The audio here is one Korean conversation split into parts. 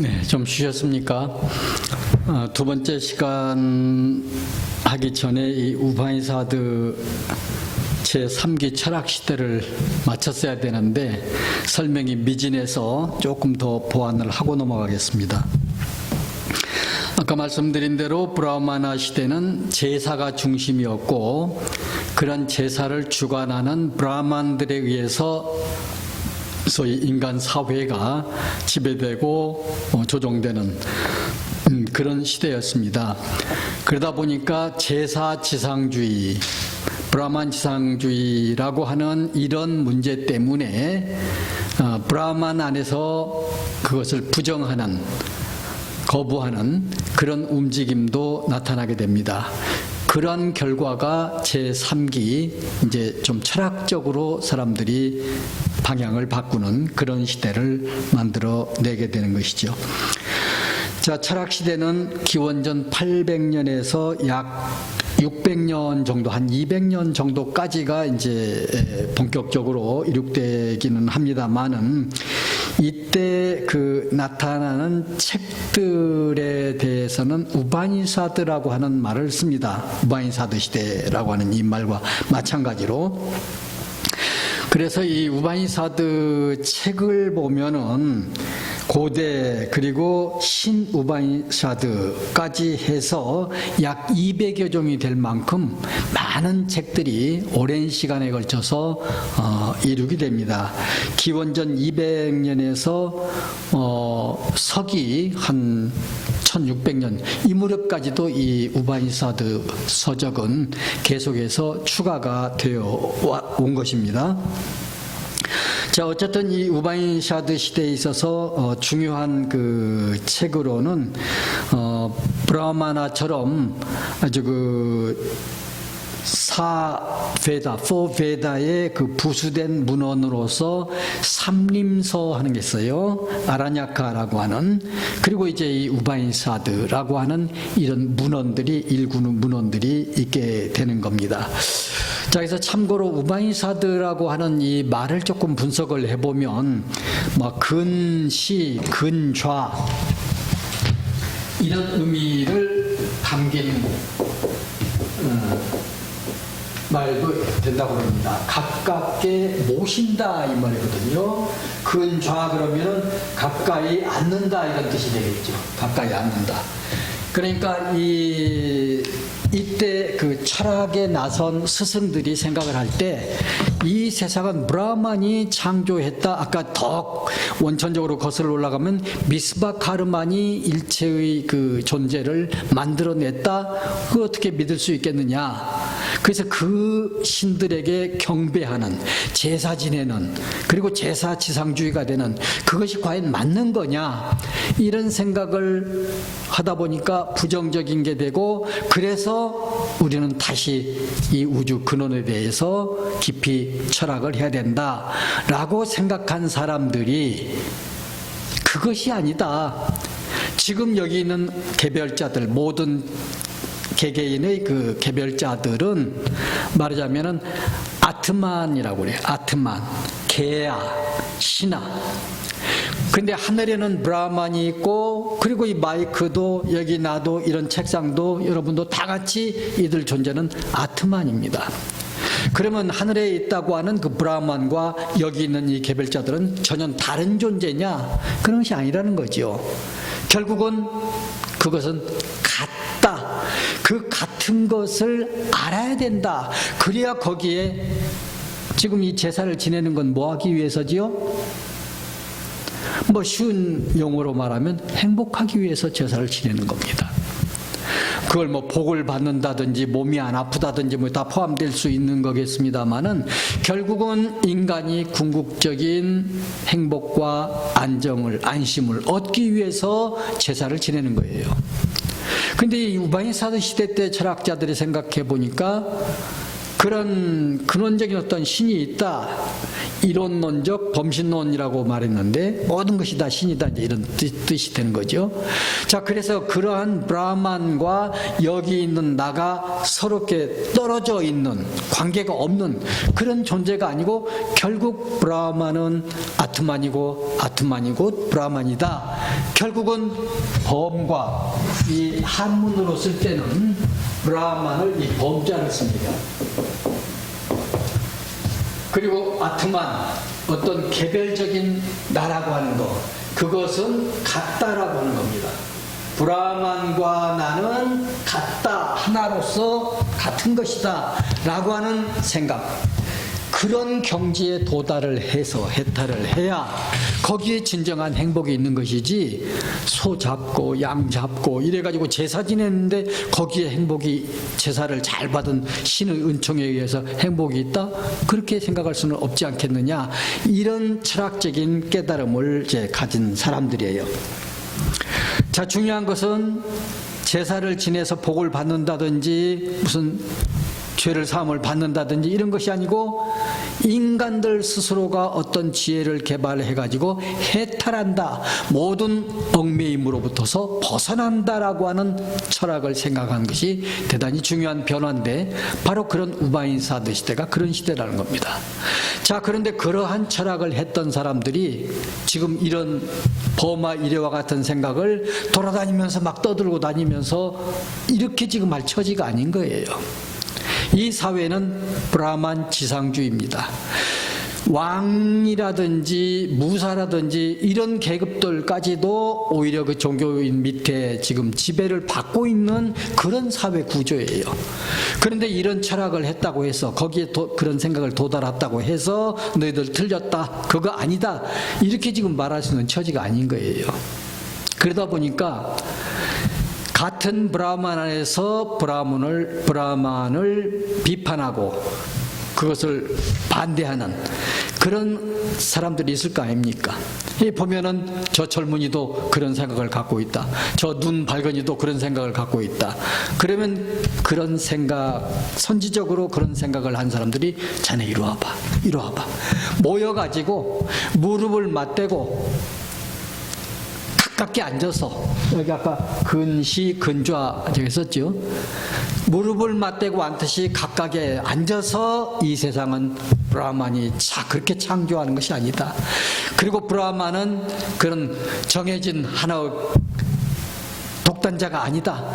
네, 좀 쉬셨습니까? 두 번째 시간 하기 전에 이 우바니사드 제3기 철학 시대를 마쳤어야 되는데 설명이 미진해서 조금 더 보완을 하고 넘어가겠습니다. 아까 말씀드린 대로 브라흐마나 시대는 제사가 중심이었고 그런 제사를 주관하는 브라만들에 의해서 소위 인간 사회가 지배되고 조종되는 그런 시대였습니다. 그러다 보니까 제사 지상주의, 브라만 지상주의라고 하는 이런 문제 때문에 브라만 안에서 그것을 부정하는, 거부하는 그런 움직임도 나타나게 됩니다. 그런 결과가 제3기 이제 좀 철학적으로 사람들이 방향을 바꾸는 그런 시대를 만들어 내게 되는 것이죠. 자, 철학 시대는 기원전 800년에서 약 600년 정도, 한 200년 정도까지가 이제 본격적으로 이룩되기는 합니다만은 이때 그 나타나는 책들에 대해서는 우바니사드라고 하는 말을 씁니다. 우바니사드 시대라고 하는 이 말과 마찬가지로. 그래서 이 우바니사드 책을 보면은 고대 그리고 신우바니사드까지 해서 약 200여 종이 될 만큼 많은 책들이 오랜 시간에 걸쳐서 이룩이 됩니다. 기원전 200년에서 서기 한 1600년 이 무렵까지도 이 우바니사드 서적은 계속해서 추가가 되어 온 것입니다. 자, 어쨌든 이 우바니사드 시대에 있어서 중요한 그 책으로는 브라마나처럼 아주 그 사베다, 포베다의 그 부수된 문헌으로서 삼림서 하는 게 있어요. 아라냐카라고 하는. 그리고 이제 이 우바니사드라고 하는 이런 문헌들이, 일군의 문헌들이 있게 되는 겁니다. 자, 그래서 참고로 우바니사드라고 하는 이 말을 조금 분석을 해보면 뭐 근시, 근좌 이런 의미를 담긴 말도 된다고 합니다. 가깝게 모신다 이 말이거든요. 근좌 그러면은 가까이 앉는다 이런 뜻이 되겠죠. 가까이 앉는다. 그러니까 이때 그 철학에 나선 스승들이 생각을 할 때 이 세상은 브라만이 창조했다. 아까 더 원천적으로 거슬러 올라가면 미스바카르만이 일체의 그 존재를 만들어냈다. 그걸 어떻게 믿을 수 있겠느냐. 그래서 그 신들에게 경배하는, 제사 지내는, 그리고 제사 지상주의가 되는 그것이 과연 맞는 거냐. 이런 생각을 하다 보니까 부정적인 게 되고 그래서 우리는 다시 이 우주 근원에 대해서 깊이 철학을 해야 된다라고 생각한 사람들이 그것이 아니다. 지금 여기 있는 개별자들, 모든 개개인의 그 개별자들은 말하자면은 아트만이라고 그래요. 아트만, 개야, 신화. 근데 하늘에는 브라만이 있고 그리고 이 마이크도 여기 나도 이런 책상도 여러분도 다 같이 이들 존재는 아트만입니다. 그러면 하늘에 있다고 하는 그 브라만과 여기 있는 이 개별자들은 전혀 다른 존재냐? 그런 것이 아니라는 거죠. 결국은 그것은 같다. 그 같은 것을 알아야 된다. 그래야 거기에 지금 이 제사를 지내는 건 뭐 하기 위해서지요? 뭐 쉬운 용어로 말하면 행복하기 위해서 제사를 지내는 겁니다. 그걸 뭐 복을 받는다든지 몸이 안 아프다든지 뭐 다 포함될 수 있는 거겠습니다만은 결국은 인간이 궁극적인 행복과 안정을, 안심을 얻기 위해서 제사를 지내는 거예요. 근데 이 우바니사드 시대 때 철학자들이 생각해 보니까 그런 근원적인 어떤 신이 있다. 이론론적 범신론이라고 말했는데 모든 것이 다 신이다 이제 이런 뜻이 되는 거죠. 자, 그래서 그러한 브라만과 여기 있는 나가 서럽게 떨어져 있는 관계가 없는 그런 존재가 아니고 결국 브라만은 아트만이고 아트만이고 브라만이다. 결국은 범과 이 한문으로 쓸 때는 브라만을 이 범자를 씁니다. 그리고 아트만, 어떤 개별적인 나라고 하는 것, 그것은 같다라고 하는 겁니다. 브라만과 나는 같다, 하나로서 같은 것이다 라고 하는 생각, 그런 경지에 도달을 해서 해탈을 해야 거기에 진정한 행복이 있는 것이지, 소 잡고 양 잡고 이래가지고 제사 지냈는데 거기에 행복이, 제사를 잘 받은 신의 은총에 의해서 행복이 있다? 그렇게 생각할 수는 없지 않겠느냐, 이런 철학적인 깨달음을 이제 가진 사람들이에요. 자, 중요한 것은 제사를 지내서 복을 받는다든지 무슨 죄를 사함을 받는다든지 이런 것이 아니고, 인간들 스스로가 어떤 지혜를 개발해가지고 해탈한다, 모든 얽매임으로부터서 벗어난다라고 하는 철학을 생각하는 것이 대단히 중요한 변화인데, 바로 그런 우바인사드 시대가 그런 시대라는 겁니다. 자, 그런데 그러한 철학을 했던 사람들이 지금 이런 버마 이래와 같은 생각을 돌아다니면서 막 떠들고 다니면서 이렇게 지금 할 처지가 아닌 거예요. 이 사회는 브라만 지상주의입니다. 왕이라든지 무사라든지 이런 계급들까지도 오히려 그 종교인 밑에 지금 지배를 받고 있는 그런 사회 구조예요. 그런데 이런 철학을 했다고 해서, 거기에 그런 생각을 도달했다고 해서 너희들 틀렸다, 그거 아니다, 이렇게 지금 말할 수 있는 처지가 아닌 거예요. 그러다 보니까 같은 브라만 안에서 브라만을 비판하고 그것을 반대하는 그런 사람들이 있을 거 아닙니까? 보면은 저 젊은이도 그런 생각을 갖고 있다, 저 눈 밝은이도 그런 생각을 갖고 있다. 그러면 그런 생각, 선지적으로 그런 생각을 한 사람들이 자네 이리 와봐, 이리 와봐, 모여가지고 무릎을 맞대고 가깝게 앉아서, 여기 아까 근시 근좌 저기 썼죠. 무릎을 맞대고 앉듯이 가깝게 앉아서 이 세상은 브라만이 그렇게 창조하는 것이 아니다. 그리고 브라만은 그런 정해진 하나의 독단자가 아니다.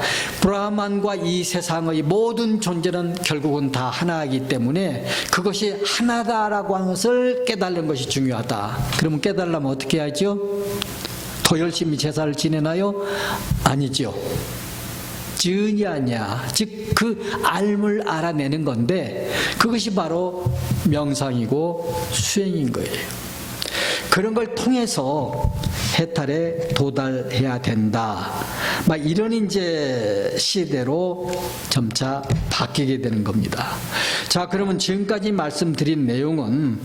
브라만과 이 세상의 모든 존재는 결국은 다 하나이기 때문에 그것이 하나다라고 하는 것을 깨달는 것이 중요하다. 그러면 깨달으려면 어떻게 해야죠? 더 열심히 제사를 지내나요? 아니죠. 전혀 아니야. 즉 그 알을 알아내는 건데, 그것이 바로 명상이고 수행인 거예요. 그런 걸 통해서 해탈에 도달해야 된다. 막 이런 이제 시대로 점차 바뀌게 되는 겁니다. 자, 그러면 지금까지 말씀드린 내용은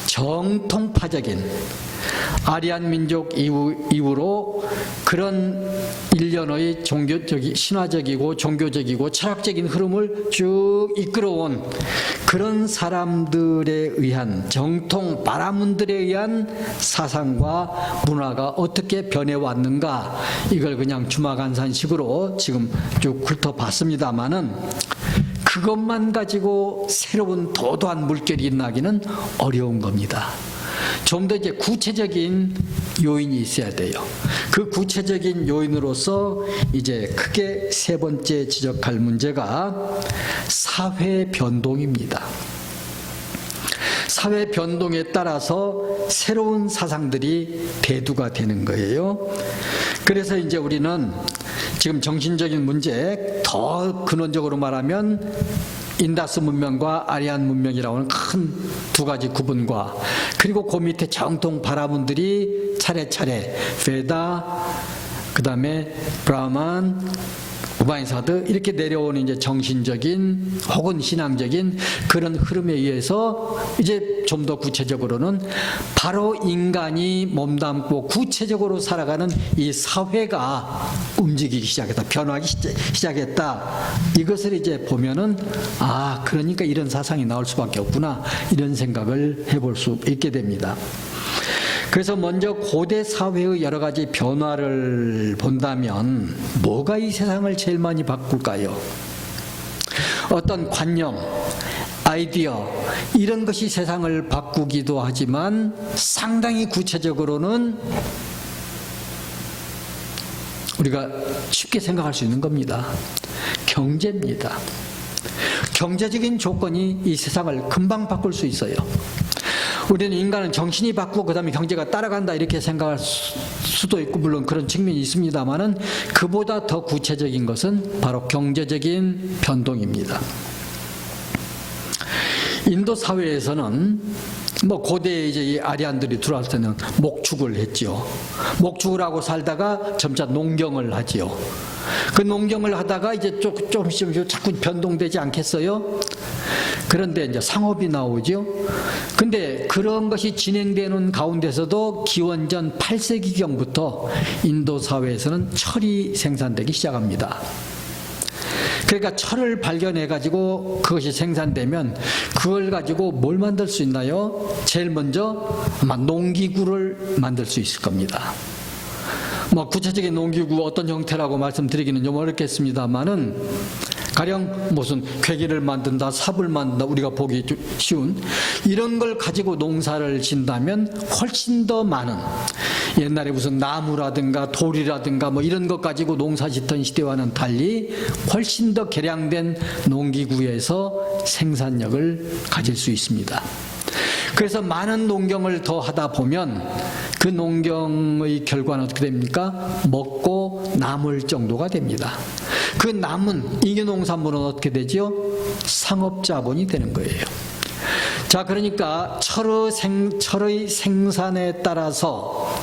정통파적인 아리안 민족 이후로 그런 일련의 신화적이고 종교적이고 철학적인 흐름을 쭉 이끌어온 그런 사람들에 의한, 정통 바라문들에 의한 사상과 문화가 어떻게 변해왔는가, 이걸 그냥 주마간산식으로 지금 쭉 훑어봤습니다마는, 그것만 가지고 새로운 도도한 물결이 나기는 어려운 겁니다. 좀 더 이제 구체적인 요인이 있어야 돼요. 그 구체적인 요인으로서 이제 크게 세 번째 지적할 문제가 사회 변동입니다. 사회 변동에 따라서 새로운 사상들이 대두가 되는 거예요. 그래서 이제 우리는 지금 정신적인 문제, 더 근원적으로 말하면 인다스 문명과 아리안 문명이라고 하는 큰 두 가지 구분과, 그리고 그 밑에 정통 바라문들이 차례차례 베다, 그 다음에 브라만, 우바니사드 이렇게 내려오는 이제 정신적인 혹은 신앙적인 그런 흐름에 의해서 이제 좀 더 구체적으로는 바로 인간이 몸담고 구체적으로 살아가는 이 사회가 움직이기 시작했다, 변화하기 시작했다. 이것을 이제 보면은 그러니까 이런 사상이 나올 수밖에 없구나, 이런 생각을 해볼 수 있게 됩니다. 그래서 먼저 고대 사회의 여러 가지 변화를 본다면 뭐가 이 세상을 제일 많이 바꿀까요? 어떤 관념, 아이디어 이런 것이 세상을 바꾸기도 하지만 상당히 구체적으로는 우리가 쉽게 생각할 수 있는 겁니다. 경제입니다. 경제적인 조건이 이 세상을 금방 바꿀 수 있어요. 우리는 인간은 정신이 바꾸고 그 다음에 경제가 따라간다 이렇게 생각할 수도 있고 물론 그런 측면이 있습니다만은 그보다 더 구체적인 것은 바로 경제적인 변동입니다. 인도 사회에서는 고대에 이제 이 아리안들이 들어올 때는 목축을 했죠. 목축을 하고 살다가 점차 농경을 하지요. 그 농경을 하다가 이제 조금씩 자꾸 변동되지 않겠어요? 그런데 이제 상업이 나오죠. 근데 그런 것이 진행되는 가운데서도 기원전 8세기경부터 인도 사회에서는 철이 생산되기 시작합니다. 그러니까 철을 발견해 가지고 그것이 생산되면 그걸 가지고 뭘 만들 수 있나요? 제일 먼저 아마 농기구를 만들 수 있을 겁니다. 구체적인 농기구 어떤 형태라고 말씀드리기는 좀 어렵겠습니다만은 가령 무슨 괴기를 만든다, 삽을 만든다, 우리가 보기 쉬운 이런 걸 가지고 농사를 짓는다면 훨씬 더 많은, 옛날에 무슨 나무라든가 돌이라든가 이런 것 가지고 농사 짓던 시대와는 달리 훨씬 더 개량된 농기구에서 생산력을 가질 수 있습니다. 그래서 많은 농경을 더 하다 보면 그 농경의 결과는 어떻게 됩니까? 먹고 남을 정도가 됩니다. 그 남은 잉여농산물은 어떻게 되죠? 상업자본이 되는 거예요. 자, 그러니까 철의 생산에 따라서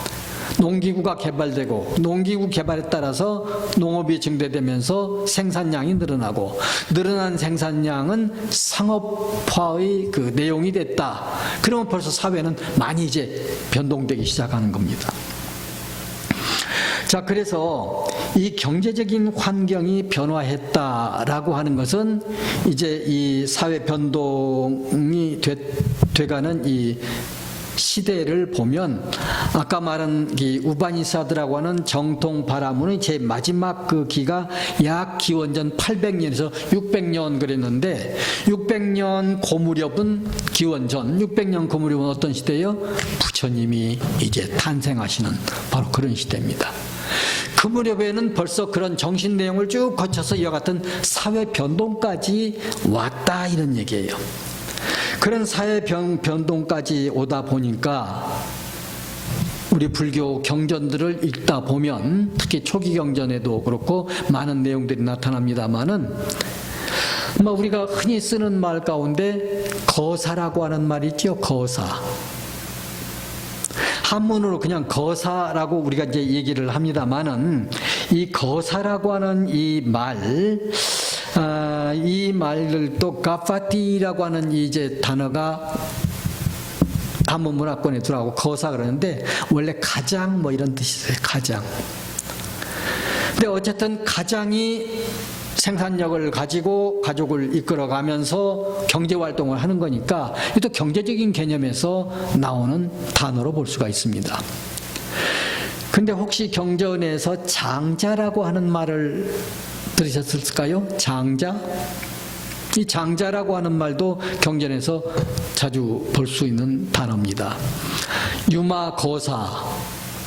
농기구가 개발되고 농기구 개발에 따라서 농업이 증대되면서 생산량이 늘어나고 늘어난 생산량은 상업화의 그 내용이 됐다. 그러면 벌써 사회는 많이 이제 변동되기 시작하는 겁니다. 자, 그래서 이 경제적인 환경이 변화했다라고 하는 것은 이제 이 사회 변동이 돼가는 이 시대를 보면 아까 말한 이 우바니사드라고 하는 정통 바라문의 제 마지막 그 기가 약 기원전 800년에서 600년 그랬는데 600년 고무렵은 기원전 600년 고무렵은 어떤 시대예요? 부처님이 이제 탄생하시는 바로 그런 시대입니다. 그 무렵에는 벌써 그런 정신 내용을 쭉 거쳐서 이와 같은 사회 변동까지 왔다 이런 얘기예요. 그런 사회 변동까지 오다 보니까 우리 불교 경전들을 읽다 보면 특히 초기 경전에도 그렇고 많은 내용들이 나타납니다마는 우리가 흔히 쓰는 말 가운데 거사라고 하는 말이 있죠. 거사. 한문으로 그냥 거사라고 우리가 이제 얘기를 합니다마는 이 거사라고 하는 이 말들도 가파티라고 하는 이제 단어가 한문 문화권에 들어가고 거사 그러는데 원래 가장 이런 뜻이 있어요. 가장. 근데 어쨌든 가장이 생산력을 가지고 가족을 이끌어가면서 경제활동을 하는 거니까 또 경제적인 개념에서 나오는 단어로 볼 수가 있습니다. 근데 혹시 경전에서 장자라고 하는 말을 들으셨을까요? 장자? 이 장자라고 하는 말도 경전에서 자주 볼 수 있는 단어입니다. 유마거사,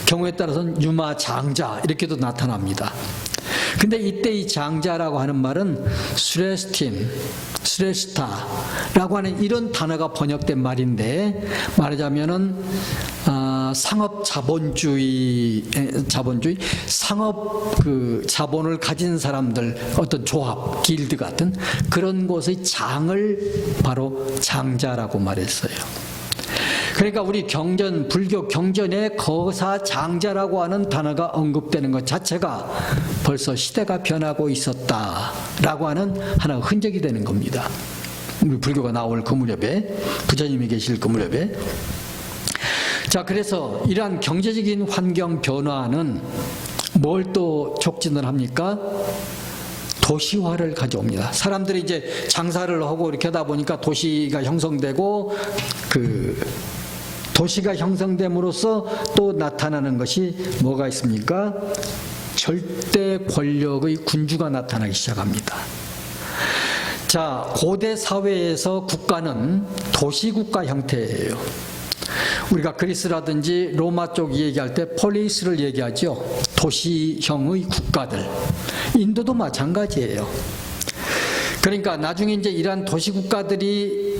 경우에 따라서는 유마장자 이렇게도 나타납니다. 근데 이때 이 장자라고 하는 말은 스레스타라고 하는 이런 단어가 번역된 말인데 말하자면은 상업 자본주의 상업 그 자본을 가진 사람들 어떤 조합, 길드 같은 그런 곳의 장을 바로 장자라고 말했어요. 그러니까 우리 경전, 불교 경전에 거사장자라고 하는 단어가 언급되는 것 자체가 벌써 시대가 변하고 있었다라고 하는 하나의 흔적이 되는 겁니다. 우리 불교가 나올 그 무렵에, 부처님이 계실 그 무렵에. 자, 그래서 이러한 경제적인 환경 변화는 뭘 또 촉진을 합니까? 도시화를 가져옵니다. 사람들이 이제 장사를 하고 이렇게 하다 보니까 도시가 형성되고, 그 도시가 형성됨으로써 또 나타나는 것이 뭐가 있습니까? 절대 권력의 군주가 나타나기 시작합니다. 자, 고대 사회에서 국가는 도시국가 형태예요. 우리가 그리스라든지 로마 쪽 얘기할 때 폴리스를 얘기하죠. 도시형의 국가들. 인도도 마찬가지예요. 그러니까 나중에 이제 이러한 도시국가들이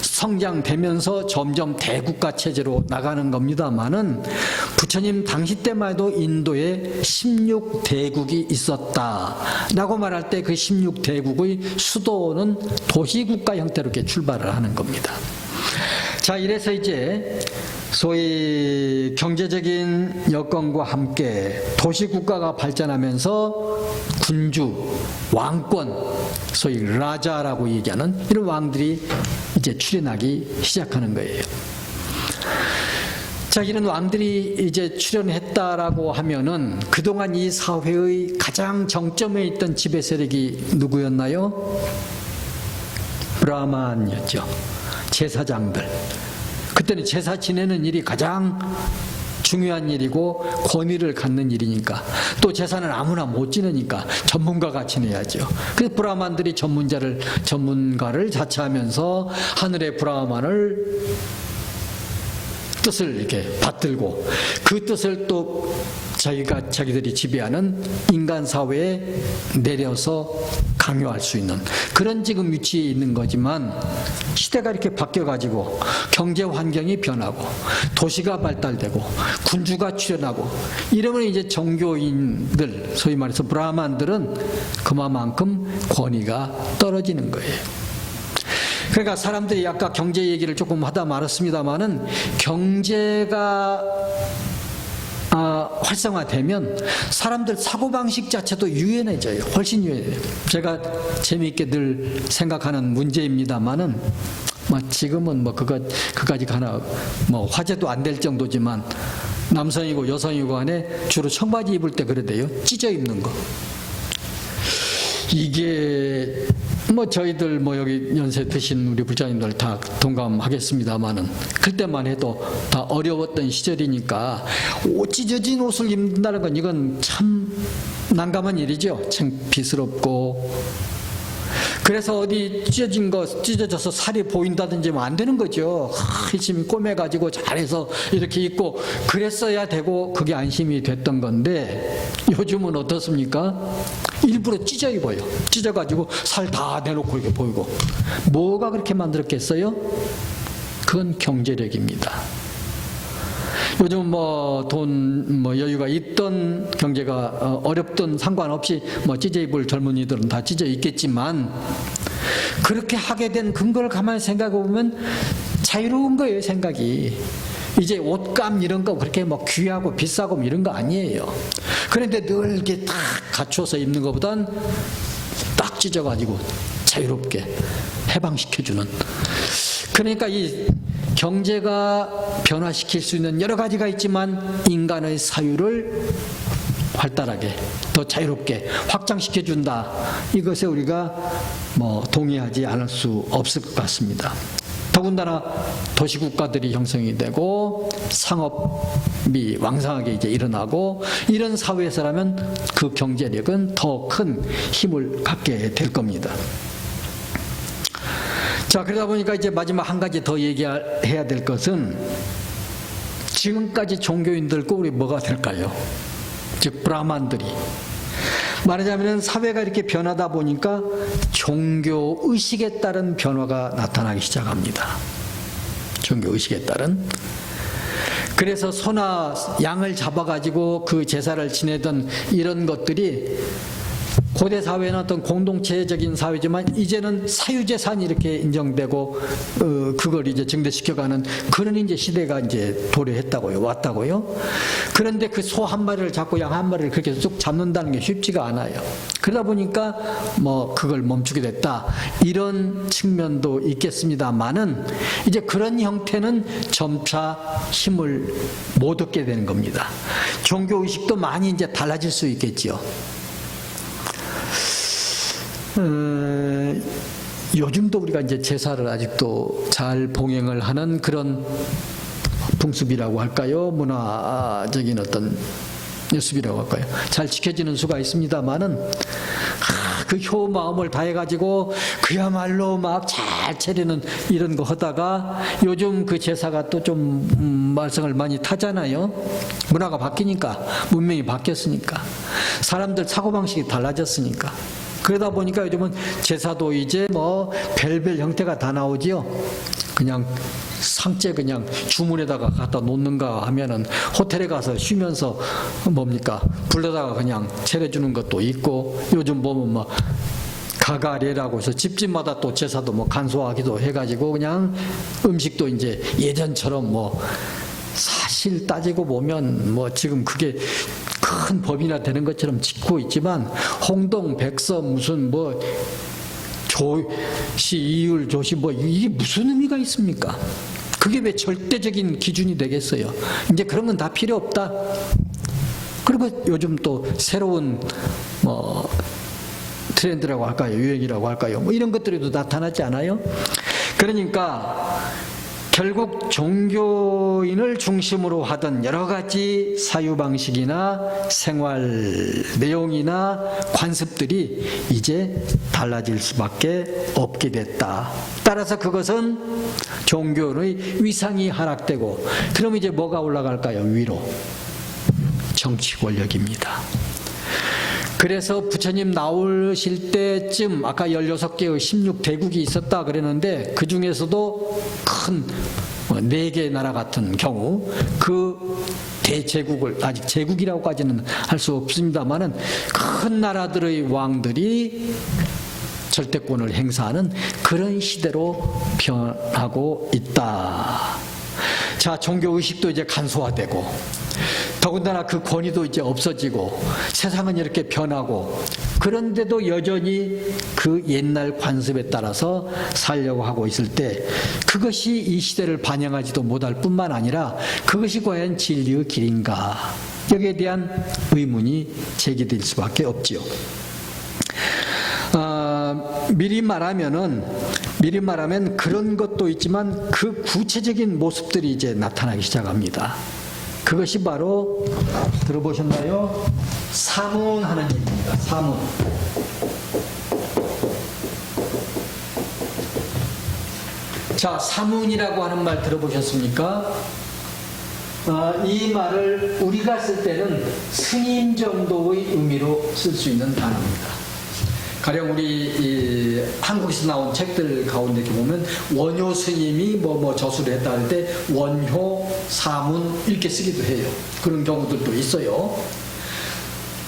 성장되면서 점점 대국가 체제로 나가는 겁니다만은, 부처님 당시 때만 해도 인도에 16대국이 있었다라고 말할 때 그 16대국의 수도는 도시국가 형태로 이렇게 출발을 하는 겁니다. 자, 이래서 이제 소위 경제적인 여건과 함께 도시국가가 발전하면서 군주, 왕권, 소위 라자라고 얘기하는 이런 왕들이 이제 출현하기 시작하는 거예요. 자, 이런 왕들이 이제 출현했다라고 하면은 그동안 이 사회의 가장 정점에 있던 지배 세력이 누구였나요? 브라만이었죠. 제사장들. 그때는 제사 지내는 일이 가장 중요한 일이고 권위를 갖는 일이니까, 또 제사는 아무나 못 지내니까 전문가가 지내야죠. 그래서 브라만들이 전문가를 자처하면서 하늘의 브라만을 뜻을 이렇게 받들고, 그 뜻을 또 자기들이 지배하는 인간 사회에 내려서 강요할 수 있는 그런 지금 위치에 있는 거지만, 시대가 이렇게 바뀌어가지고 경제 환경이 변하고 도시가 발달되고 군주가 출현하고 이러면 이제 종교인들, 소위 말해서 브라만들은 그만큼 권위가 떨어지는 거예요. 그러니까 사람들이 아까 경제 얘기를 조금 하다 말았습니다마는, 경제가 활성화되면 사람들 사고방식 자체도 유연해져요. 훨씬 유연해요. 제가 재미있게 늘 생각하는 문제입니다만은, 지금은 그까지 가나 화제도 안 될 정도지만, 남성이고 여성이고 간에 주로 청바지 입을 때 그러대요. 찢어 입는 거. 이게 저희들 여기 연세 드신 우리 부자님들 다 동감하겠습니다만은, 그때만 해도 다 어려웠던 시절이니까 찢어진 옷을 입는다는 건 이건 참 난감한 일이죠. 창피스럽고. 그래서 어디 찢어져서 살이 보인다든지 안 되는 거죠. 열심히 꼬매가지고 잘해서 이렇게 입고 그랬어야 되고, 그게 안심이 됐던 건데, 요즘은 어떻습니까? 일부러 찢어 입어요. 찢어가지고 살 다 내놓고 이렇게 보이고. 뭐가 그렇게 만들었겠어요? 그건 경제력입니다. 요즘 돈 여유가 있던, 경제가 어렵던 상관없이 찢어 입을 젊은이들은 다 찢어 입겠지만, 그렇게 하게 된 근거를 가만히 생각해 보면 자유로운 거예요, 생각이. 이제 옷감 이런 거 그렇게 귀하고 비싸고 이런 거 아니에요. 그런데 늘 이렇게 딱 갖춰서 입는 것보단 딱 찢어가지고 자유롭게 해방시켜주는. 그러니까 이 경제가 변화시킬 수 있는 여러 가지가 있지만, 인간의 사유를 활달하게 더 자유롭게 확장시켜준다. 이것에 우리가 동의하지 않을 수 없을 것 같습니다. 더군다나 도시국가들이 형성이 되고 상업이 왕성하게 이제 일어나고, 이런 사회에서라면 그 경제력은 더 큰 힘을 갖게 될 겁니다. 자, 그러다 보니까 이제 마지막 한 가지 더 얘기해야 될 것은, 지금까지 종교인들 꼴이 뭐가 될까요? 즉 브라만들이. 말하자면 사회가 이렇게 변하다 보니까 종교의식에 따른 변화가 나타나기 시작합니다. 종교의식에 따른. 그래서 소나 양을 잡아가지고 그 제사를 지내던 이런 것들이 고대 사회는 어떤 공동체적인 사회지만 이제는 사유재산이 이렇게 인정되고 그걸 이제 증대시켜가는 그런 이제 시대가 이제 도래했다고요, 왔다고요. 그런데 그 소 한 마리를 잡고 양 한 마리를 그렇게 쭉 잡는다는 게 쉽지가 않아요. 그러다 보니까 뭐 그걸 멈추게 됐다 이런 측면도 있겠습니다만은 이제 그런 형태는 점차 힘을 못 얻게 되는 겁니다. 종교 의식도 많이 이제 달라질 수 있겠지요. 요즘도 우리가 이제 제사를 아직도 잘 봉행을 하는 그런 풍습이라고 할까요? 문화적인 어떤 예습이라고 할까요? 잘 지켜지는 수가 있습니다만은 그 효 마음을 다해가지고 그야말로 막 잘 차리는 이런 거 하다가 요즘 그 제사가 또 좀 말썽을 많이 타잖아요. 문화가 바뀌니까, 문명이 바뀌었으니까, 사람들 사고방식이 달라졌으니까. 그러다 보니까 요즘은 제사도 이제 뭐 별별 형태가 다 나오지요. 그냥 상째 그냥 주문에다가 갖다 놓는가 하면은 호텔에 가서 쉬면서 뭡니까 불러다가 그냥 차려주는 것도 있고, 요즘 보면 뭐 가가례라고 해서 집집마다 또 제사도 뭐 간소하기도 해가지고 그냥 음식도 이제 예전처럼 뭐 사실 따지고 보면 뭐 지금 그게 큰 법이나 되는 것처럼 짓고 있지만 홍동, 백서 무슨 뭐 조시, 이율, 조시 뭐 이게 무슨 의미가 있습니까? 그게 왜 절대적인 기준이 되겠어요? 이제 그런 건 다 필요 없다. 그리고 요즘 또 새로운 뭐 트렌드라고 할까요? 유행이라고 할까요? 뭐 이런 것들도 나타나지 않아요? 그러니까 결국 종교인을 중심으로 하던 여러 가지 사유방식이나 생활 내용이나 관습들이 이제 달라질 수밖에 없게 됐다. 따라서 그것은 종교의 위상이 하락되고, 그럼 이제 뭐가 올라갈까요? 위로. 정치 권력입니다. 그래서 부처님 나오실 때쯤 아까 16개의 16대국이 있었다 그랬는데 그 중에서도 큰 4개 나라 같은 경우 그 대제국을, 아직 제국이라고까지는 할 수 없습니다만은 큰 나라들의 왕들이 절대권을 행사하는 그런 시대로 변하고 있다. 자, 종교의식도 이제 간소화되고 더군다나 그 권위도 이제 없어지고 세상은 이렇게 변하고, 그런데도 여전히 그 옛날 관습에 따라서 살려고 하고 있을 때 그것이 이 시대를 반영하지도 못할 뿐만 아니라 그것이 과연 진리의 길인가, 여기에 대한 의문이 제기될 수밖에 없지요. 미리 말하면 그런 것도 있지만 그 구체적인 모습들이 이제 나타나기 시작합니다. 그것이 바로 들어보셨나요? 사문하는 일입니다. 사문. 자, 사문이라고 하는 말 들어보셨습니까? 이 말을 우리가 쓸 때는 스님 정도의 의미로 쓸 수 있는 단어입니다. 가령 우리 한국에서 나온 책들 가운데 이렇게 보면 원효 스님이 뭐 저수를 했다 할 때 원효 사문 이렇게 쓰기도 해요. 그런 경우들도 있어요.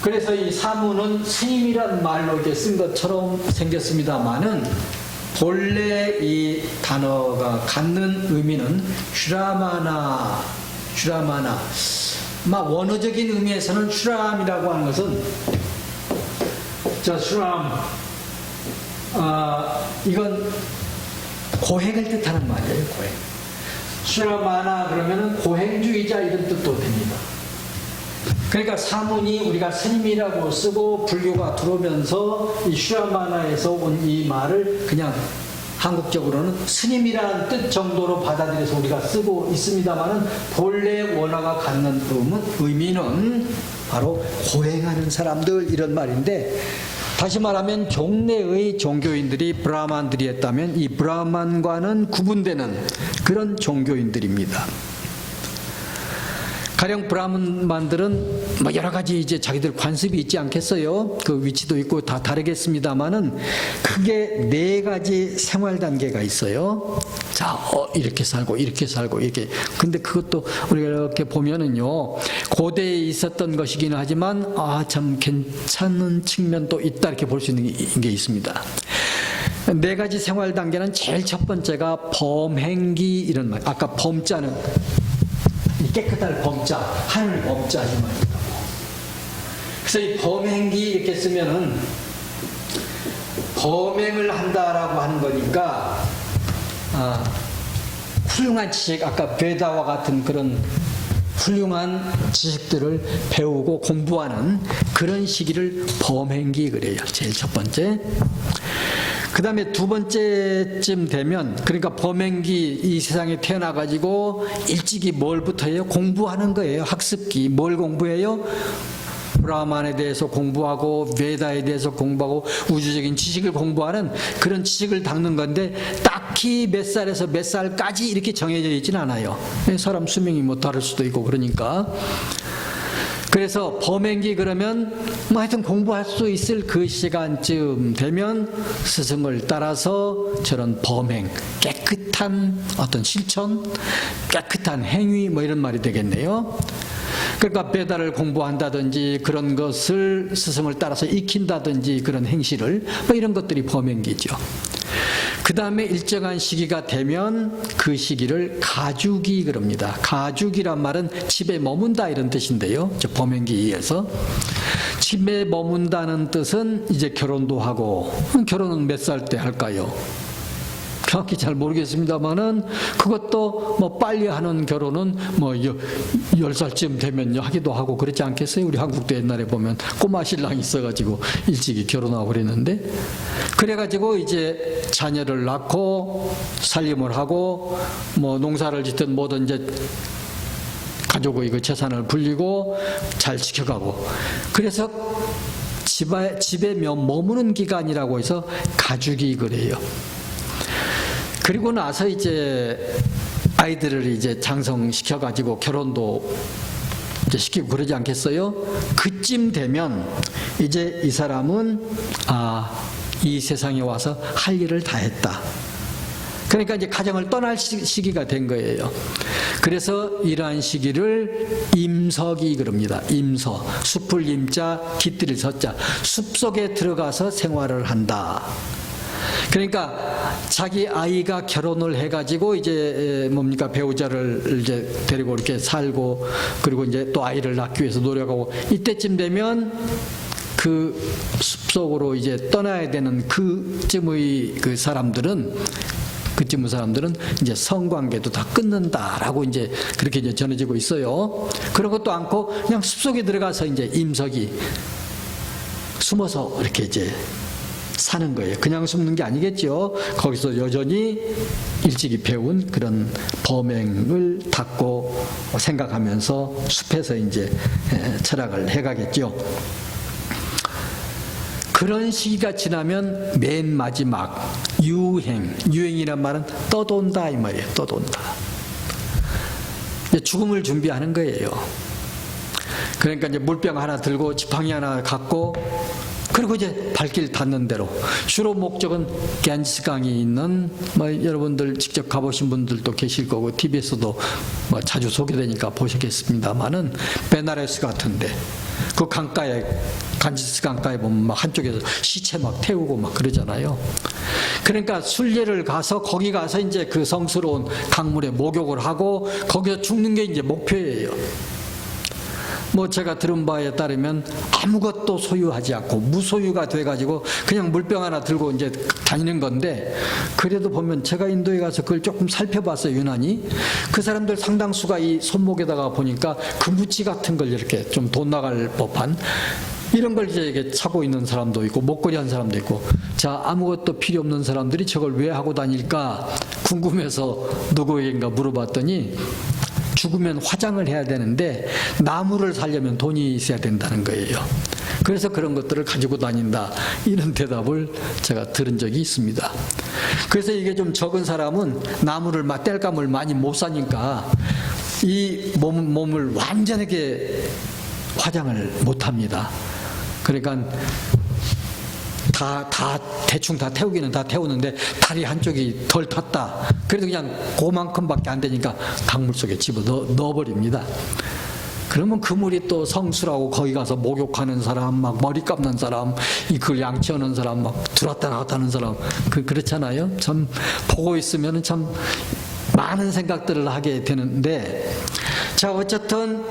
그래서 이 사문은 스님이란 말로 이렇게 쓴 것처럼 생겼습니다만은 본래 이 단어가 갖는 의미는 슈라마나 원어적인 의미에서는 슈람이라고 하는 것은, 자, 슈람, 이건 고행을 뜻하는 말이에요. 고행. 슈라마나 그러면은 고행주의자 이런 뜻도 됩니다. 그러니까 사문이 우리가 스님이라고 쓰고 불교가 들어오면서 이 슈라마나에서 온 이 말을 그냥 한국적으로는 스님이라는 뜻 정도로 받아들여서 우리가 쓰고 있습니다만은 본래 원어가 갖는 의미는 바로 고행하는 사람들 이런 말인데, 다시 말하면 종래의 종교인들이 브라만들이었다면 이 브라만과는 구분되는 그런 종교인들입니다. 가령 브라ಹ్మణ들은 뭐 여러 가지 이제 자기들 관습이 있지 않겠어요? 그 위치도 있고 다 다르겠습니다만은 크게 네 가지 생활 단계가 있어요. 자, 이렇게 살고 이렇게 살고 이렇게. 근데 그것도 우리가 이렇게 보면은요, 고대에 있었던 것이긴 하지만 참 괜찮은 측면도 있다 이렇게 볼 수 있는 게 있습니다. 네 가지 생활 단계는 제일 첫 번째가 범행기 이런 말. 아까 범자는 깨끗할 범자, 하늘 범자 이 말입니다. 그래서 이 범행기 이렇게 쓰면은 범행을 한다라고 하는 거니까 훌륭한 지식, 아까 베다와 같은 그런 훌륭한 지식들을 배우고 공부하는 그런 시기를 범행기 그래요. 제일 첫 번째. 그 다음에 두 번째쯤 되면, 그러니까 범행기 이 세상에 태어나가지고 일찍이 뭘부터 해요? 공부하는 거예요. 학습기. 뭘 공부해요? 브라만에 대해서 공부하고 베다에 대해서 공부하고 우주적인 지식을 공부하는 그런 지식을 닦는 건데 딱히 몇 살에서 몇 살까지 이렇게 정해져 있지는 않아요. 사람 수명이 뭐 다를 수도 있고 그러니까. 그래서 범행기 그러면 뭐 하여튼 공부할 수 있을 그 시간쯤 되면 스승을 따라서 저런 범행, 깨끗한 어떤 실천, 깨끗한 행위 뭐 이런 말이 되겠네요. 그러니까 베다를 공부한다든지 그런 것을 스승을 따라서 익힌다든지 그런 행실을 뭐 이런 것들이 범행기죠. 그 다음에 일정한 시기가 되면 그 시기를 가주기 그럽니다. 가주기란 말은 집에 머문다 이런 뜻인데요. 저 범행기에서 집에 머문다는 뜻은 이제 결혼도 하고, 결혼은 몇 살 때 할까요? 정확히 잘 모르겠습니다만은 그것도 뭐 빨리 하는 결혼은 뭐 10살쯤 되면 하기도 하고 그렇지 않겠어요? 우리 한국도 옛날에 보면 꼬마 신랑이 있어가지고 일찍이 결혼하고 그랬는데, 그래가지고 이제 자녀를 낳고 살림을 하고 뭐 농사를 짓든 뭐든 이제 가족의 그 재산을 불리고 잘 지켜가고, 그래서 집에 머무는 기간이라고 해서 가주기 그래요. 그리고 나서 이제 아이들을 이제 장성시켜가지고 결혼도 이제 시키고 그러지 않겠어요? 그쯤 되면 이제 이 사람은 이 세상에 와서 할 일을 다 했다. 그러니까 이제 가정을 떠날 시기가 된 거예요. 그래서 이러한 시기를 임석이 그럽니다. 임서, 숲을 임자, 깃들일 서자, 숲속에 들어가서 생활을 한다. 그러니까 자기 아이가 결혼을 해가지고 이제 뭡니까 배우자를 이제 데리고 이렇게 살고, 그리고 이제 또 아이를 낳기 위해서 노력하고, 이때쯤 되면 그 숲속으로 이제 떠나야 되는 그쯤의 사람들은 이제 성관계도 다 끊는다라고 이제 그렇게 이제 전해지고 있어요. 그런 것도 않고 그냥 숲속에 들어가서 이제 임석이 숨어서 이렇게 이제 사는 거예요. 그냥 숨는 게 아니겠죠. 거기서 여전히 일찍이 배운 그런 범행을 닦고 생각하면서 숲에서 이제 철학을 해가겠죠. 그런 시기가 지나면 맨 마지막 유행이란 말은 떠돈다 이 말이에요. 떠돈다. 죽음을 준비하는 거예요. 그러니까 이제 물병 하나 들고 지팡이 하나 갖고, 그리고 이제 발길 닿는 대로, 주로 목적은 겐지스강이 있는 여러분들 직접 가보신 분들도 계실 거고 TV에서도 자주 소개되니까 보셨겠습니다만은 베나레스 같은데 그 강가에, 간지스 강가에 보면 막 한쪽에서 시체 막 태우고 막 그러잖아요. 그러니까 순례를 가서 거기 가서 이제 그 성스러운 강물에 목욕을 하고 거기서 죽는 게 이제 목표예요. 뭐 제가 들은 바에 따르면 아무것도 소유하지 않고 무소유가 돼가지고 그냥 물병 하나 들고 이제 다니는 건데, 그래도 보면 제가 인도에 가서 그걸 조금 살펴봤어요. 유난히 그 사람들 상당수가 이 손목에다가 보니까 금부치 같은 걸 이렇게 좀 돈 나갈 법한 이런 걸 이제 이게 차고 있는 사람도 있고 목걸이 한 사람도 있고. 자, 아무것도 필요 없는 사람들이 저걸 왜 하고 다닐까 궁금해서 누구에겐가 물어봤더니 죽으면 화장을 해야 되는데 나무를 살려면 돈이 있어야 된다는 거예요. 그래서 그런 것들을 가지고 다닌다, 이런 대답을 제가 들은 적이 있습니다. 그래서 이게 좀 적은 사람은 나무를 뗄감을 많이 못 사니까 이 몸을 완전하게 화장을 못합니다. 그러니까 대충 다 태우기는 다 태우는데 다리 한쪽이 덜 탔다. 그래도 그냥 그만큼밖에 안 되니까 강물 속에 집어 넣어버립니다. 그러면 그 물이 또 성수라고 거기 가서 목욕하는 사람, 막 머리 감는 사람, 그 양치하는 사람, 막 들었다 나왔다 하는 사람, 그렇잖아요. 참 보고 있으면 참 많은 생각들을 하게 되는데, 자, 어쨌든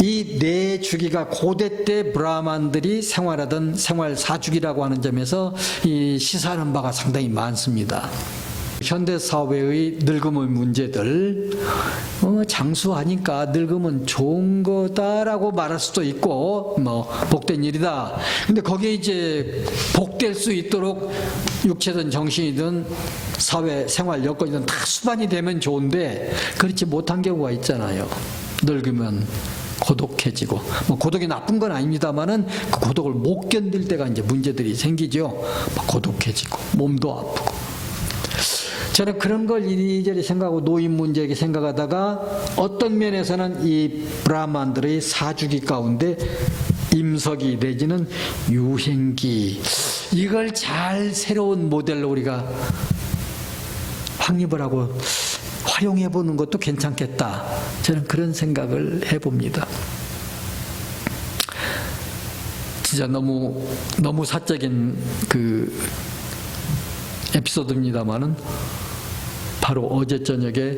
이 네 주기가 고대 때 브라만들이 생활하던 생활 사주기라고 하는 점에서 이 시사하는 바가 상당히 많습니다. 현대 사회의 늙음의 문제들, 장수하니까 늙음은 좋은 거다라고 말할 수도 있고, 복된 일이다. 근데 거기에 이제 복될 수 있도록 육체든 정신이든 사회 생활 여건이든 다 수반이 되면 좋은데 그렇지 못한 경우가 있잖아요. 늙으면 고독해지고, 고독이 나쁜 건 아닙니다만은 그 고독을 못 견딜 때가 이제 문제들이 생기죠. 고독해지고 몸도 아프고. 저는 그런 걸 이리저리 생각하고 노인 문제 생각하다가 어떤 면에서는 이 브라만들의 사주기 가운데 임석이 내지는 유행기, 이걸 잘 새로운 모델로 우리가 확립을 하고 활용해 보는 것도 괜찮겠다. 저는 그런 생각을 해봅니다. 진짜 너무 사적인 그 에피소드입니다만은 바로 어제 저녁에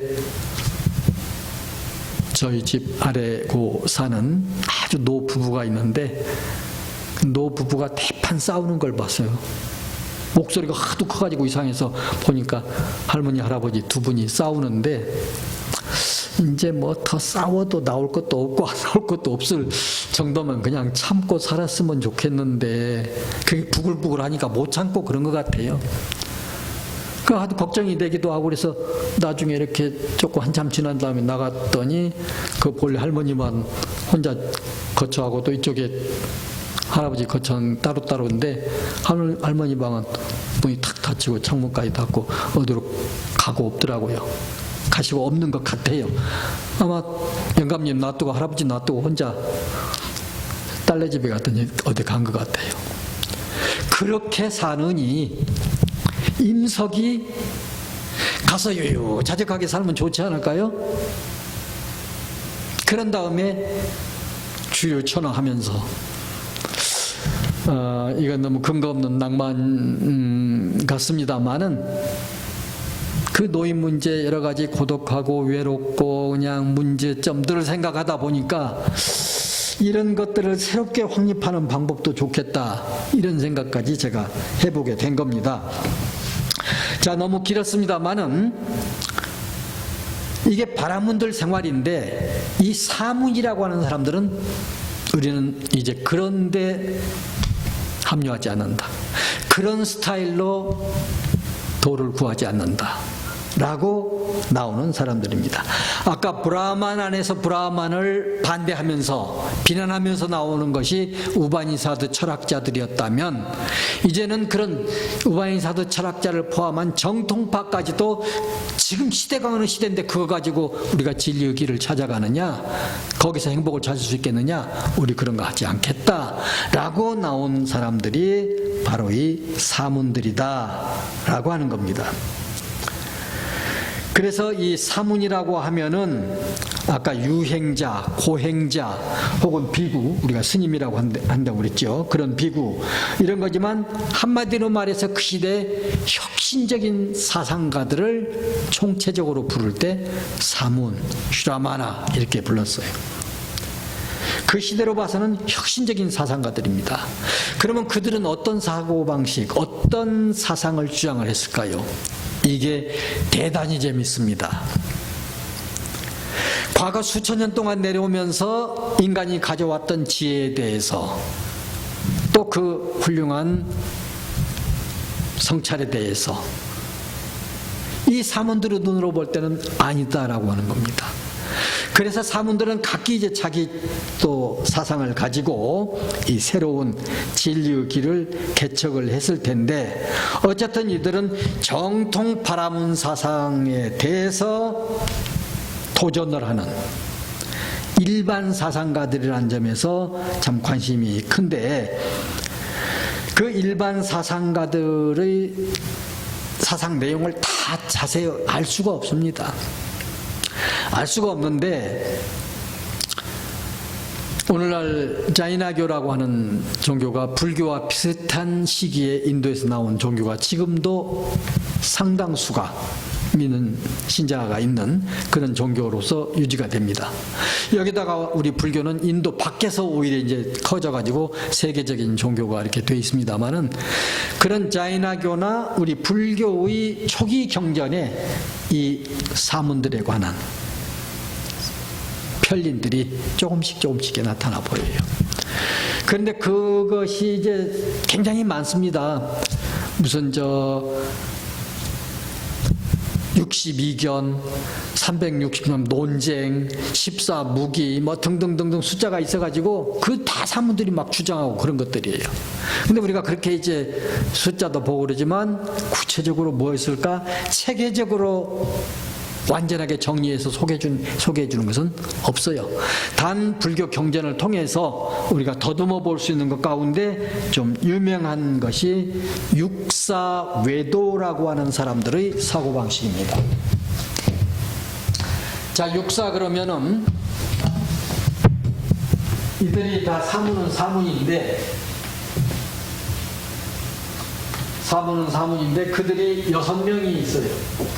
저희 집 아래고 사는 아주 노 부부가 있는데 그 노 부부가 대판 싸우는 걸 봤어요. 목소리가 하도 커가지고 이상해서 보니까 할머니 할아버지 두 분이 싸우는데 이제 뭐 더 싸워도 나올 것도 없고 안 나올 것도 없을 정도면 그냥 참고 살았으면 좋겠는데 그게 부글부글 하니까 못 참고 그런 것 같아요. 하도 걱정이 되기도 하고 그래서 나중에 이렇게 조금 한참 지난 다음에 나갔더니 그 본래 할머니만 혼자 거처하고 또 이쪽에 할아버지 거처는 따로따로인데 할머니 방은 문이 탁 닫히고 창문까지 닫고 어디로 가고 없더라고요. 가시고 없는 것 같아요. 아마 영감님 놔두고 할아버지 놔두고 혼자 딸네 집에 갔더니 어디 간 것 같아요. 그렇게 사느니 임석이 가서 유유자적하게 살면 좋지 않을까요? 그런 다음에 주유천하하면서 이건 너무 근거 없는 낭만 같습니다만은 그 노인 문제 여러 가지 고독하고 외롭고 그냥 문제점들을 생각하다 보니까 이런 것들을 새롭게 확립하는 방법도 좋겠다, 이런 생각까지 제가 해보게 된 겁니다. 자, 너무 길었습니다만은 이게 바라문들 생활인데 이 사문이라고 하는 사람들은 우리는 이제 그런데 합류하지 않는다, 그런 스타일로 도를 구하지 않는다 라고 나오는 사람들입니다. 아까 브라만 안에서 브라만을 반대하면서 비난하면서 나오는 것이 우바니사드 철학자들이었다면 이제는 그런 우바니사드 철학자를 포함한 정통파까지도 지금 시대가 어느 시대인데 그거 가지고 우리가 진리의 길을 찾아가느냐, 거기서 행복을 찾을 수 있겠느냐, 우리 그런 거 하지 않겠다 라고 나온 사람들이 바로 이 사문들이다 라고 하는 겁니다. 그래서 이 사문이라고 하면은 아까 유행자, 고행자 혹은 비구, 우리가 스님이라고 한다고 그랬죠. 그런 비구 이런 거지만 한마디로 말해서 그 시대 혁신적인 사상가들을 총체적으로 부를 때 사문, 슈라마나 이렇게 불렀어요. 그 시대로 봐서는 혁신적인 사상가들입니다. 그러면 그들은 어떤 사고방식, 어떤 사상을 주장을 했을까요? 이게 대단히 재밌습니다. 과거 수천 년 동안 내려오면서 인간이 가져왔던 지혜에 대해서 또 그 훌륭한 성찰에 대해서 이 사문들의 눈으로 볼 때는 아니다라고 하는 겁니다. 그래서 사문들은 각기 이제 자기 또 사상을 가지고 이 새로운 진리의 길을 개척을 했을 텐데 어쨌든 이들은 정통 바라문 사상에 대해서 도전을 하는 일반 사상가들이라는 점에서 참 관심이 큰데, 그 일반 사상가들의 사상 내용을 다 자세히 알 수가 없습니다. 알 수가 없는데, 오늘날 자이나교라고 하는 종교가 불교와 비슷한 시기에 인도에서 나온 종교가 지금도 상당수가 믿는 신자가 있는 그런 종교로서 유지가 됩니다. 여기다가 우리 불교는 인도 밖에서 오히려 이제 커져가지고 세계적인 종교가 이렇게 돼 있습니다만은, 그런 자이나교나 우리 불교의 초기 경전에 이 사문들에 관한 편린들이 조금씩 나타나 보여요. 그런데 그것이 이제 굉장히 많습니다. 무슨 62견, 360년 논쟁, 14무기 뭐 등등등등 숫자가 있어가지고 그 다 사문들이 막 주장하고 그런 것들이에요. 근데 우리가 그렇게 이제 숫자도 보고 그러지만 구체적으로 뭐였을까? 체계적으로 완전하게 정리해서 소개해 주는 것은 없어요. 단 불교 경전을 통해서 우리가 더듬어 볼 수 있는 것 가운데 좀 유명한 것이 육사외도라고 하는 사람들의 사고방식입니다. 자, 육사 그러면은 이들이 다 사문은 사문인데 그들이 6명이 있어요.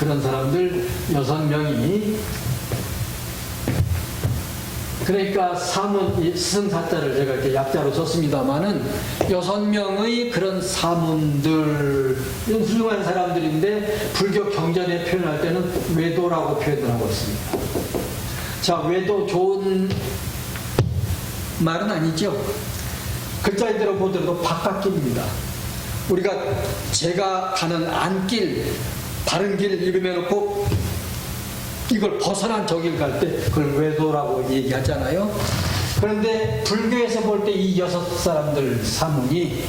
그런 사람들 6명이. 그러니까 사문, 스승사자를 제가 이렇게 약자로 썼습니다만은 6명의 그런 사문들, 훌륭한 사람들인데 불교 경전에 표현할 때는 외도라고 표현을 하고 있습니다. 자, 외도 좋은 말은 아니죠. 글자대로 보더라도 바깥길입니다. 우리가 제가 가는 안길, 바른 길 이름해 놓고 이걸 벗어난 저 길 갈 때 그걸 외도라고 얘기하잖아요. 그런데 불교에서 볼 때 이 6사람들 사문이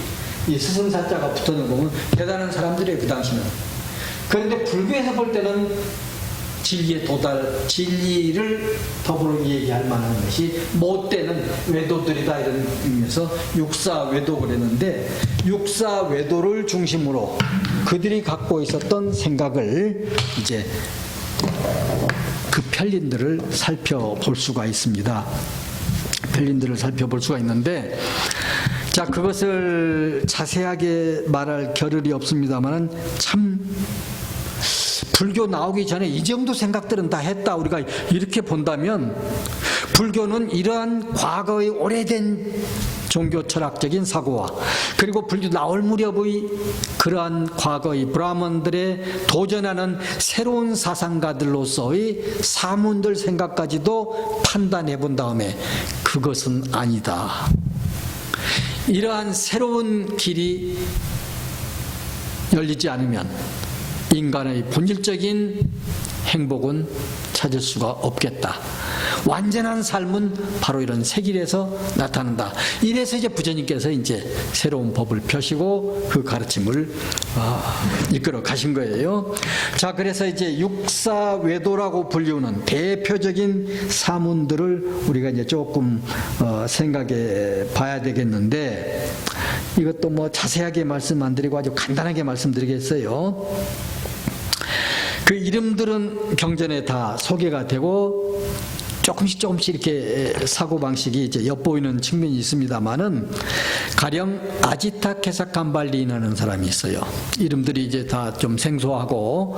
이 스승사자가 붙어있는 거 보면 대단한 사람들이에요, 그 당시는. 그런데 불교에서 볼 때는 진리에 진리를 더불어 얘기할 만한 것이 못되는 외도들이다, 이런 의미에서 육사외도 그랬는데, 육사외도를 중심으로 그들이 갖고 있었던 생각을 이제 그 편린들을 살펴볼 수가 있습니다. 편린들을 살펴볼 수가 있는데, 자, 그것을 자세하게 말할 겨를이 없습니다만은 참 불교 나오기 전에 이 정도 생각들은 다 했다, 우리가 이렇게 본다면 불교는 이러한 과거의 오래된 종교 철학적인 사고와 그리고 불교 나올 무렵의 그러한 과거의 브라ಹ്먼들의 도전하는 새로운 사상가들로서의 사문들 생각까지도 판단해 본 다음에 그것은 아니다, 이러한 새로운 길이 열리지 않으면 인간의 본질적인 행복은 찾을 수가 없겠다. 완전한 삶은 바로 이런 새 길에서 나타난다. 이래서 이제 부처님께서 이제 새로운 법을 펴시고 그 가르침을 이끌어 가신 거예요. 자, 그래서 이제 육사외도라고 불리우는 대표적인 사문들을 우리가 이제 조금 생각해 봐야 되겠는데, 이것도 뭐 자세하게 말씀 안 드리고 아주 간단하게 말씀드리겠어요. 그 이름들은 경전에 다 소개가 되고 조금씩 이렇게 사고방식이 이제 엿보이는 측면이 있습니다만은, 가령 아지타 케사캄발리라는 사람이 있어요. 이름들이 이제 다 좀 생소하고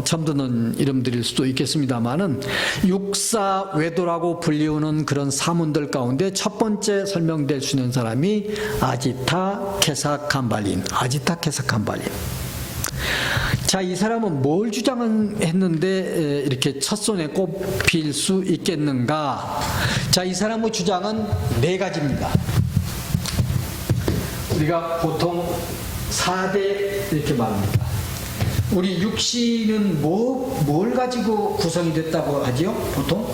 처음 듣는 이름들일 수도 있겠습니다만은, 육사외도라고 불리우는 그런 사문들 가운데 첫 번째 설명될 수 있는 사람이 아지타 케사캄발린. 자, 이 사람은 뭘 주장했는데 이렇게 첫손에 꼽힐 수 있겠는가? 자, 이 사람의 주장은 4가지입니다. 우리가 보통 4대 이렇게 말합니다. 우리 육신은 뭘 가지고 구성이 됐다고 하지요? 보통?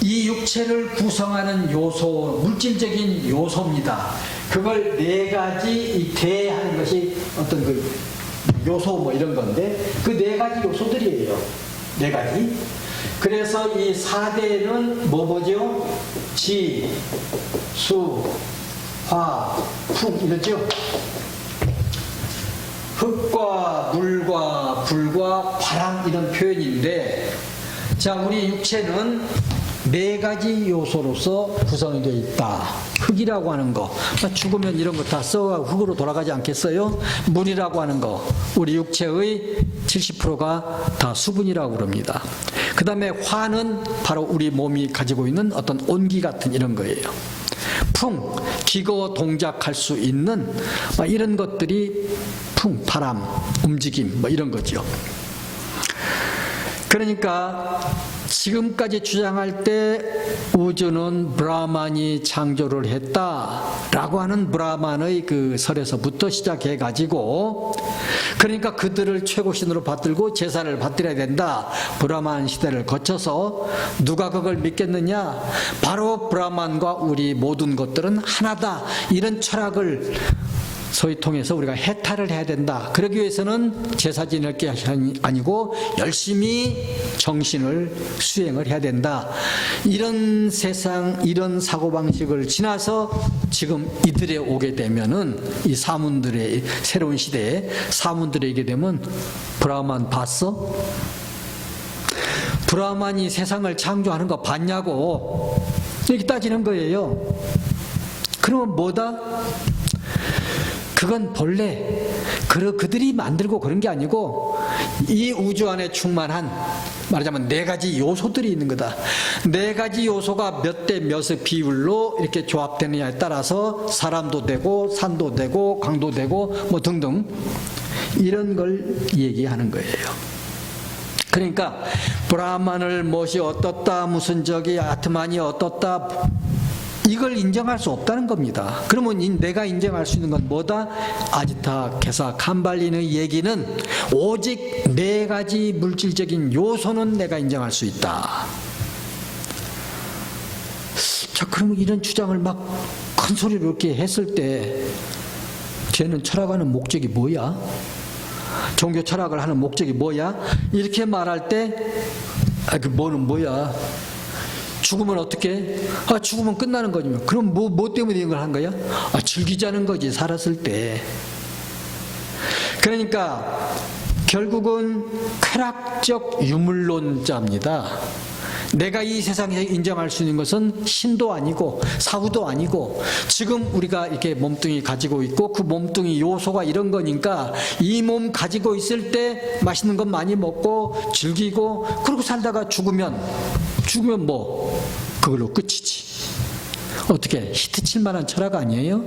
이 육체를 구성하는 요소, 물질적인 요소입니다. 그걸 4가지 대하는 것이 어떤 그 요소 뭐 이런 건데, 그 4가지 요소들이에요. 네 가지. 그래서 이 4대는 뭐죠? 지, 수, 화, 풍 이러죠. 흙과 물과 불과 바람 이런 표현인데, 자, 우리 육체는 네 가지 요소로서 구성이 되어 있다. 흙이라고 하는 거, 죽으면 이런 거 다 썩어가고 흙으로 돌아가지 않겠어요? 물이라고 하는 거, 우리 육체의 70%가 다 수분이라고 그럽니다. 그 다음에 화는 바로 우리 몸이 가지고 있는 어떤 온기 같은 이런 거예요. 풍, 기거 동작할 수 있는 이런 것들이 풍, 바람, 움직임 이런 거죠. 그러니까 지금까지 주장할 때 우주는 브라만이 창조를 했다라고 하는 브라만의 그 설에서부터 시작해 가지고, 그러니까 그들을 최고신으로 받들고 제사를 받들어야 된다. 브라만 시대를 거쳐서 누가 그걸 믿겠느냐? 바로 브라만과 우리 모든 것들은 하나다. 이런 철학을 소위 통해서 우리가 해탈을 해야 된다. 그러기 위해서는 제사 지낼 게 아니고 열심히 정신을 수행을 해야 된다. 이런 세상, 이런 사고방식을 지나서 지금 이들에 오게 되면은, 이 사문들의 새로운 시대에 사문들에게 되면, 브라만 봤어? 브라만이 세상을 창조하는 거 봤냐고 이렇게 따지는 거예요. 그러면 뭐다? 그건 본래 그들이 만들고 그런 게 아니고 이 우주 안에 충만한, 말하자면 네 가지 요소들이 있는 거다. 네 가지 요소가 몇 대 몇의 비율로 이렇게 조합되느냐에 따라서 사람도 되고 산도 되고 강도 되고 뭐 등등 이런 걸 얘기하는 거예요. 그러니까 브라만을 무엇이 어떻다, 무슨 저기 아트만이 어떻다, 이걸 인정할 수 없다는 겁니다. 그러면 내가 인정할 수 있는 건 뭐다? 아지타 케사 캄발린의 얘기는 오직 네 가지 물질적인 요소는 내가 인정할 수 있다. 자, 그러면 이런 주장을 막 큰 소리로 이렇게 했을 때 쟤는 철학하는 목적이 뭐야? 종교 철학을 하는 목적이 뭐야? 이렇게 말할 때 그 뭐는 뭐야? 죽으면 어떻게? 죽으면 끝나는 거지. 그럼 뭐 때문에 이런 걸 한 거야? 즐기자는 거지, 살았을 때. 그러니까 결국은 쾌락적 유물론자입니다. 내가 이 세상에 인정할 수 있는 것은 신도 아니고 사후도 아니고 지금 우리가 이렇게 몸뚱이 가지고 있고 그 몸뚱이 요소가 이런 거니까 이 몸 가지고 있을 때 맛있는 것 많이 먹고 즐기고 그러고 살다가 죽으면 뭐 그걸로 끝이지. 어떻게 히트 칠 만한 철학 아니에요?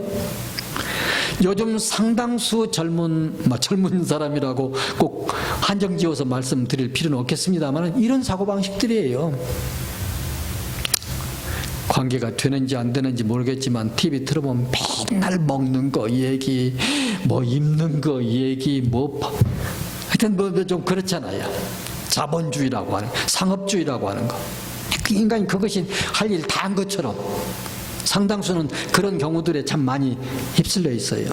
요즘 상당수 젊은 사람이라고 꼭 한정지어서 말씀드릴 필요는 없겠습니다만 이런 사고방식들이에요. 관계가 되는지 안 되는지 모르겠지만 TV 틀어보면 맨날 먹는 거 얘기, 뭐 입는 거 얘기, 뭐 하여튼 뭐 좀 그렇잖아요. 자본주의라고 하는, 상업주의라고 하는 거. 인간이 그것이 할 일 다 한 것처럼 상당수는 그런 경우들에 참 많이 휩쓸려 있어요.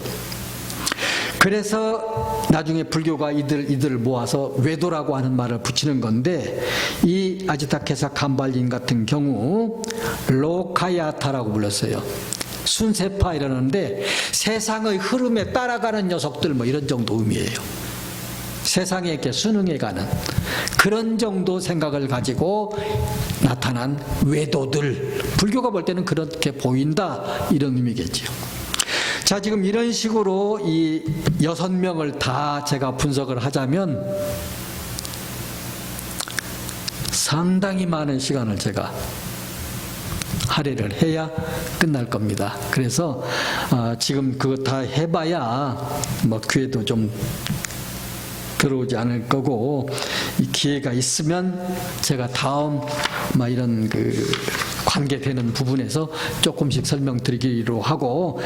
그래서 나중에 불교가 이들을 모아서 외도라고 하는 말을 붙이는 건데, 이 아지타케사 캄발린 같은 경우 로카야타라고 불렀어요. 순세파 이러는데 세상의 흐름에 따라가는 녀석들 뭐 이런 정도 의미예요. 세상에 이렇게 순응해가는 그런 정도 생각을 가지고 나타난 외도들, 불교가 볼 때는 그렇게 보인다 이런 의미겠죠. 자, 지금 이런 식으로 이 6명을 다 제가 분석을 하자면 상당히 많은 시간을 제가 할애를 해야 끝날 겁니다. 그래서 지금 그거 다 해봐야 뭐 귀에도 좀 들어오지 않을 거고, 이 기회가 있으면 제가 다음 이런 그 관계되는 부분에서 조금씩 설명드리기로 하고,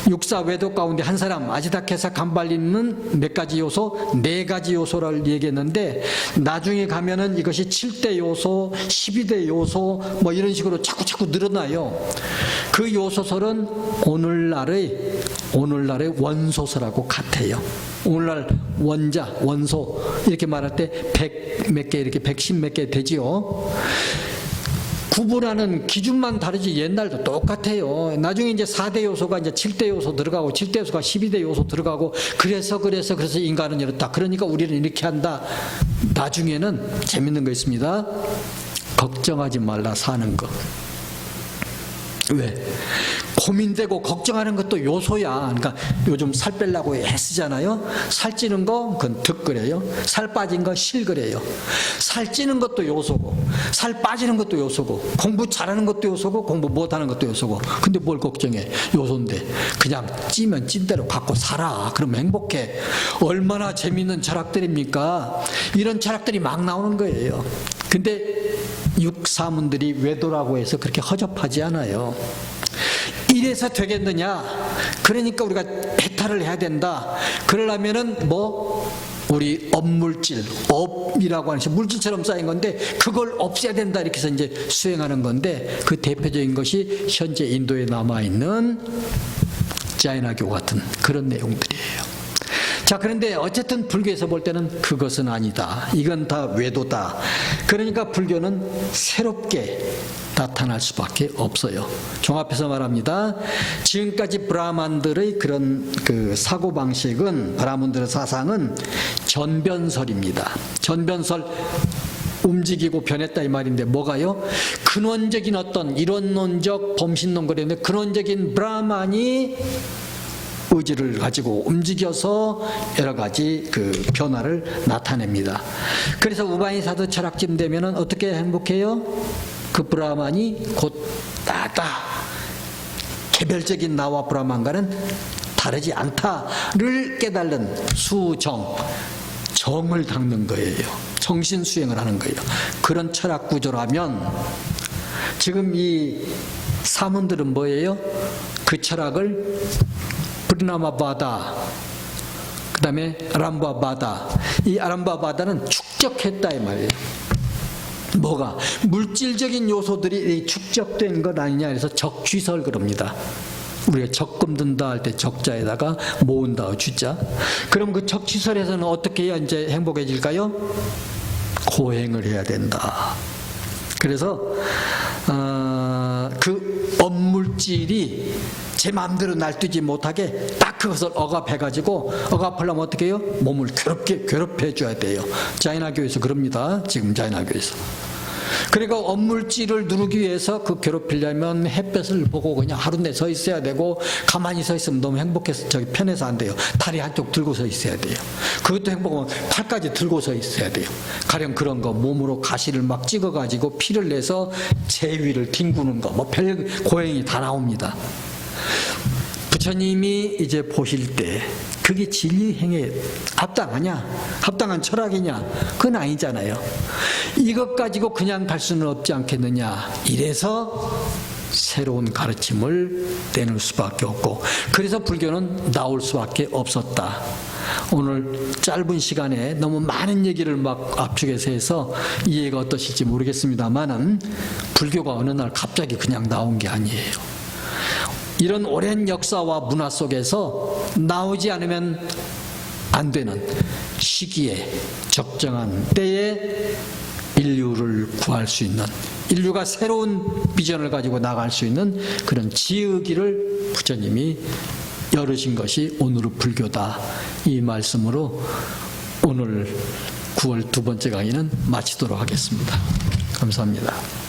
육사 외도 가운데 한 사람 아지타케사 캄발린은 몇 가지 요소? 4가지 요소를 얘기했는데 나중에 가면은 이것이 7대 요소, 12대 요소 뭐 이런 식으로 자꾸 늘어나요. 그 요소설은 오늘날의 오늘날의 원소설하고 같아요. 오늘날 원자, 원소 이렇게 말할 때 100 몇 개, 이렇게 110 몇 개 되지요. 구분하는 기준만 다르지 옛날도 똑같아요. 나중에 이제 4대 요소가 이제 7대 요소 들어가고 7대 요소가 12대 요소 들어가고 그래서 인간은 이렇다. 그러니까 우리는 이렇게 한다. 나중에는 재밌는 거 있습니다. 걱정하지 말라 사는 거. 왜? 고민되고 걱정하는 것도 요소야. 그러니까 요즘 살 빼려고 애쓰잖아요. 살찌는 거 그건 득그래요. 살 빠진 거 실그래요. 살찌는 것도 요소고 살 빠지는 것도 요소고 공부 잘하는 것도 요소고 공부 못하는 것도 요소고. 근데 뭘 걱정해? 요소인데 그냥 찌면 찐 대로 갖고 살아. 그럼 행복해. 얼마나 재밌는 철학들입니까? 이런 철학들이 막 나오는 거예요. 근데 육사문들이 외도라고 해서 그렇게 허접하지 않아요. 이래서 되겠느냐? 그러니까 우리가 해탈을 해야 된다. 그러려면은 우리 업물질, 업이라고 하는 물질처럼 쌓인 건데 그걸 없애야 된다. 이렇게 해서 이제 수행하는 건데 그 대표적인 것이 현재 인도에 남아있는 자이나교 같은 그런 내용들이에요. 자, 그런데 어쨌든 불교에서 볼 때는 그것은 아니다. 이건 다 외도다. 그러니까 불교는 새롭게 나타날 수밖에 없어요. 종합해서 말합니다. 지금까지 브라만들의 그런 그 사고방식은, 브라만들의 사상은 전변설입니다. 전변설, 움직이고 변했다 이 말인데 뭐가요? 근원적인 어떤 이론론적 범신론 그랬는데 근원적인 브라만이 의지를 가지고 움직여서 여러 가지 그 변화를 나타냅니다. 그래서 우바니사드 철학쯤 되면은 어떻게 행복해요? 그 브라만이 곧 나다. 개별적인 나와 브라만과는 다르지 않다를 깨달는 수정, 정을 닦는 거예요. 정신 수행을 하는 거예요. 그런 철학 구조라면 지금 이 사문들은 뭐예요? 그 철학을 브리나마바다, 그 다음에 아람바바다. 이 아람바바다는 축적했다 이 말이에요. 뭐가? 물질적인 요소들이 축적된 것 아니냐 해서 적취설 그럽니다. 우리가 적금 든다 할 때 적자에다가 모은다 주자. 그럼 그 적취설에서는 어떻게 해야 이제 행복해질까요? 고행을 해야 된다. 그래서 그 업물질이 제 마음대로 날뛰지 못하게 딱 그것을 억압해가지고, 억압하려면 어떻게 해요? 몸을 괴롭혀줘야 돼요. 자이나교에서 그럽니다. 지금 자이나교에서. 그러니까 업물질을 누르기 위해서 그 괴롭히려면 햇볕을 보고 그냥 하루 내 서 있어야 되고, 가만히 서 있으면 너무 행복해서 저기 편해서 안 돼요. 다리 한쪽 들고 서 있어야 돼요. 그것도 행복하면 팔까지 들고 서 있어야 돼요. 가령 그런 거, 몸으로 가시를 막 찍어가지고 피를 내서 제 위를 뒹구는 거, 별 고행이 다 나옵니다. 부처님이 이제 보실 때 그게 진리행에 합당하냐? 합당한 철학이냐? 그건 아니잖아요. 이것 가지고 그냥 갈 수는 없지 않겠느냐? 이래서 새로운 가르침을 내놓을 수밖에 없고, 그래서 불교는 나올 수밖에 없었다. 오늘 짧은 시간에 너무 많은 얘기를 막 압축해서 해서 이해가 어떠실지 모르겠습니다만은 불교가 어느 날 갑자기 그냥 나온 게 아니에요. 이런 오랜 역사와 문화 속에서 나오지 않으면 안 되는 시기에, 적정한 때에 인류를 구할 수 있는, 인류가 새로운 비전을 가지고 나갈 수 있는 그런 지혜기를 부처님이 열으신 것이 오늘의 불교다. 이 말씀으로 오늘 9월 두 번째 강의는 마치도록 하겠습니다. 감사합니다.